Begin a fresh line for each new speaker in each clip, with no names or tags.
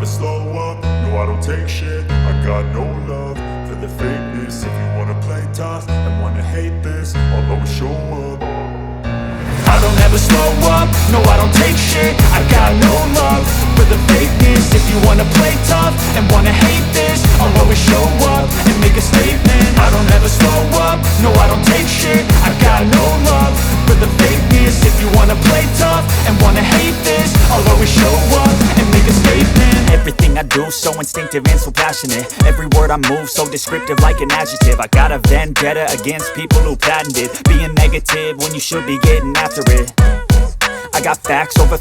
slow up, no I don't take shit. I got no love for the fakeness. If you wanna play tough and wanna hate this, I'll always show up. I don't ever slow up, no I don't take shit. I got no love for the fakeness. If you wanna play tough and wanna hate this, I'll always show up and make a statement. I don't ever slow up, no I don't take shit. I got no love for the fakeness. If you wanna play tough and wanna hate this, I'll always show up and make a statement.
Everything I do so instinctive and so passionate. Every word I move so descriptive like an adjective. I got a vendetta against people who patented being negative when you should be getting after it. I got facts over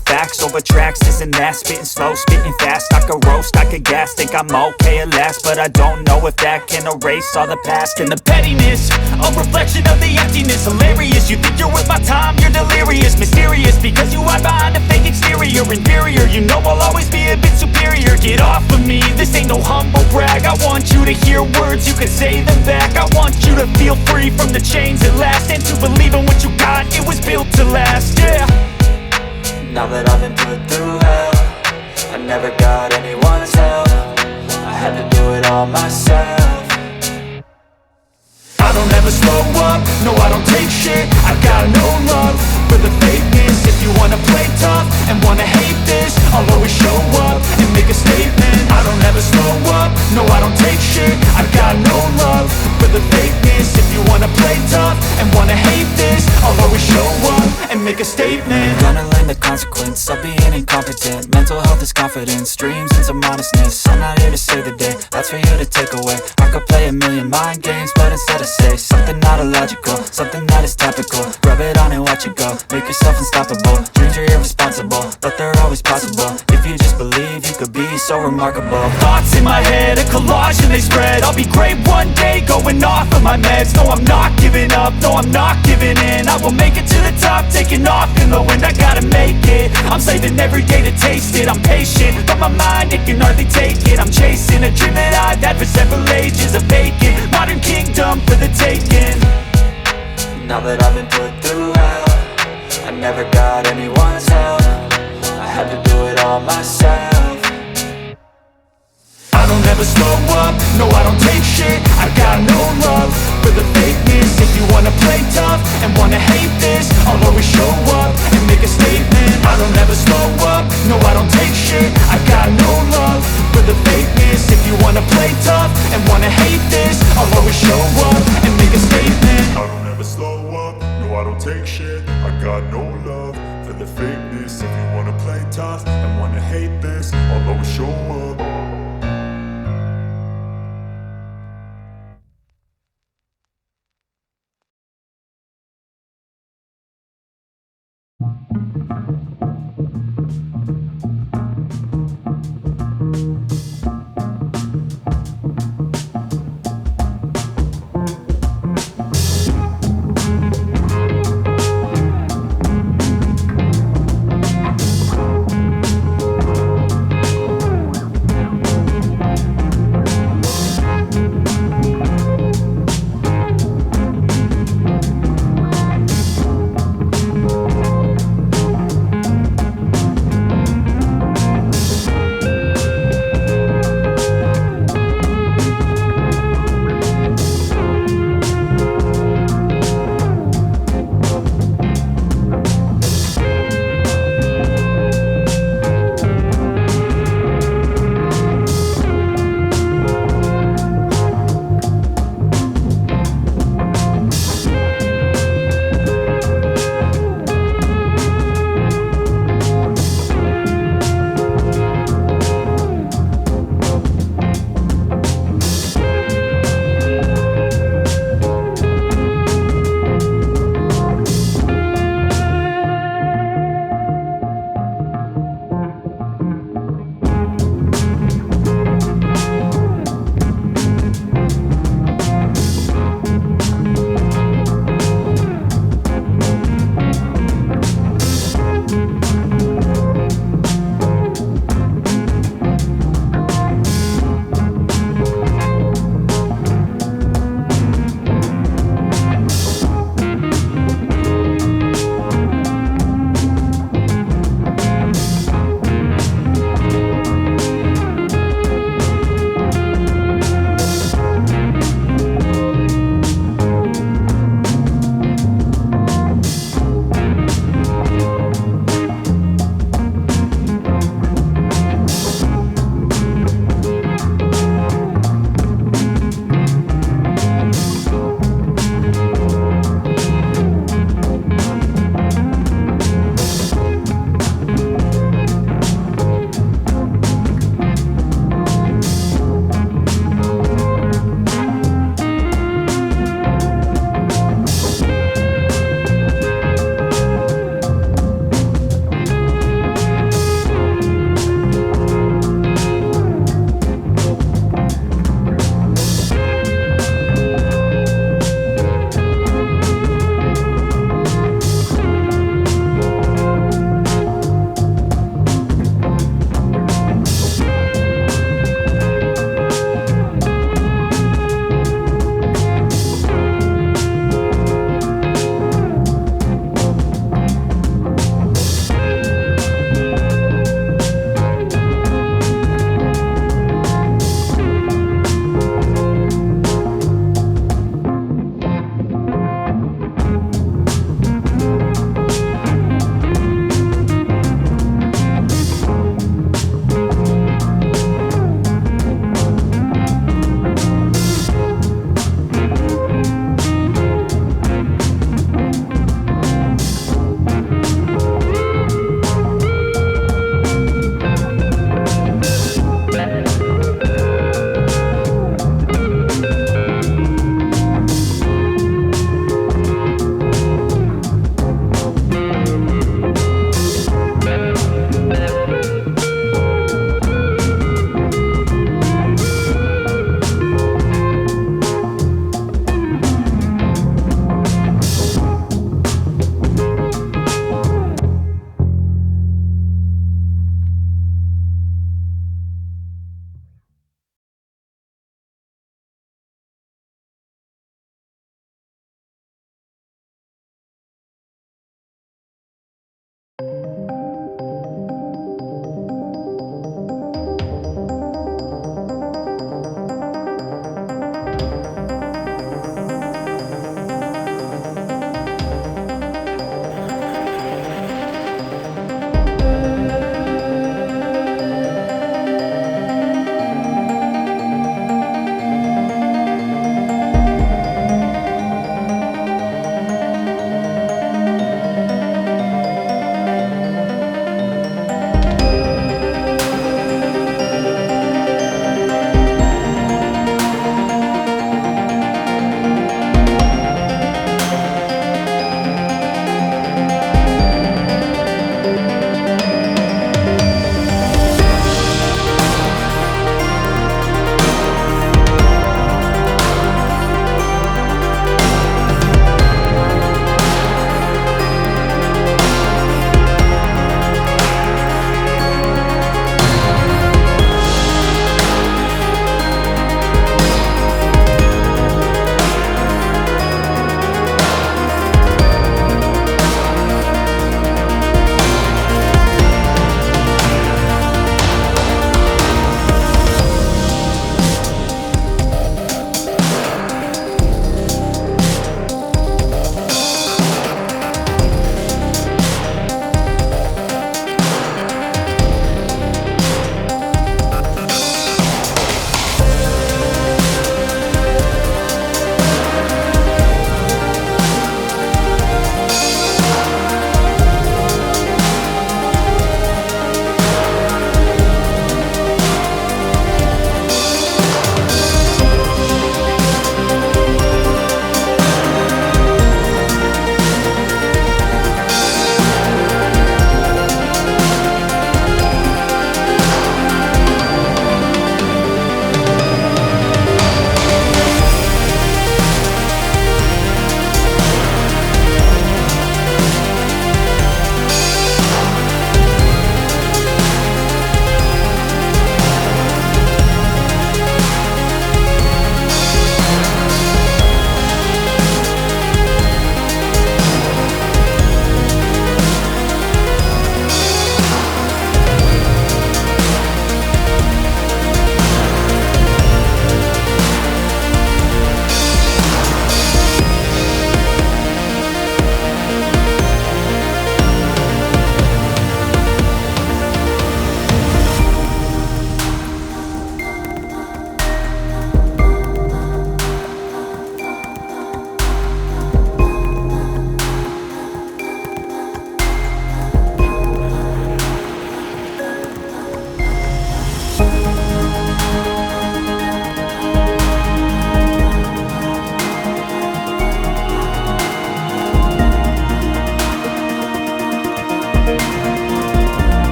tracks, this and that. Spitting slow, spitting fast, I could roast, I could gas. Think I'm okay at last, but I don't know if that can erase all the past. And the pettiness, a reflection of the emptiness. Hilarious, you think you're worth my time, you're delirious. Mysterious, because you hide behind a fake exterior. Inferior, you know I'll always be a bit superior. Get off of me, this ain't no humble brag. I want you to hear words, you can say them back. I want you to feel free from the chains at last, and to believe in what you got, it was built to last, yeah.
Now that I've been put through hell, I never got anyone's help. I had to do it all myself.
I don't ever slow up, no I don't take shit. I got no love for the fakeness. If you wanna play tough and wanna hate this, I'll always show up and make a statement. I don't ever slow up, no I don't take shit. I got no love for the fakeness. If you wanna play tough and wanna hate this, I'll always show up and make a statement.
Gonna learn the consequence of being incompetent. Mental health is confidence, dreams and some modestness. I'm not here to save the day, that's for you to take away. I could play a million mind games, but instead I say something not illogical, something that is topical. Rub it on and watch it go, make yourself unstoppable. Dreams are irresponsible, but they're always possible. If you just believe, you could be so remarkable.
Thoughts in my head, a collage and they spread. I'll be great one day, going off of my meds. No, I'm not giving up, no, I'm not giving in. I will make it to the top, taking off in the wind. I gotta make it, I'm saving every day to taste it. I'm patient, but my mind, it can hardly take it. I'm chasing a dream that I've had for several ages. A vacant, modern kingdom for the taking.
Now that I've been put through hell, I never got anyone's help. I had to do it all myself.
I don't ever slow up, no I don't take shit. I got no love for the fakeness. If you wanna play tough and wanna hate this, I'll always show up and make a statement. I don't ever slow up, no I don't take shit. I got no love for the fakeness.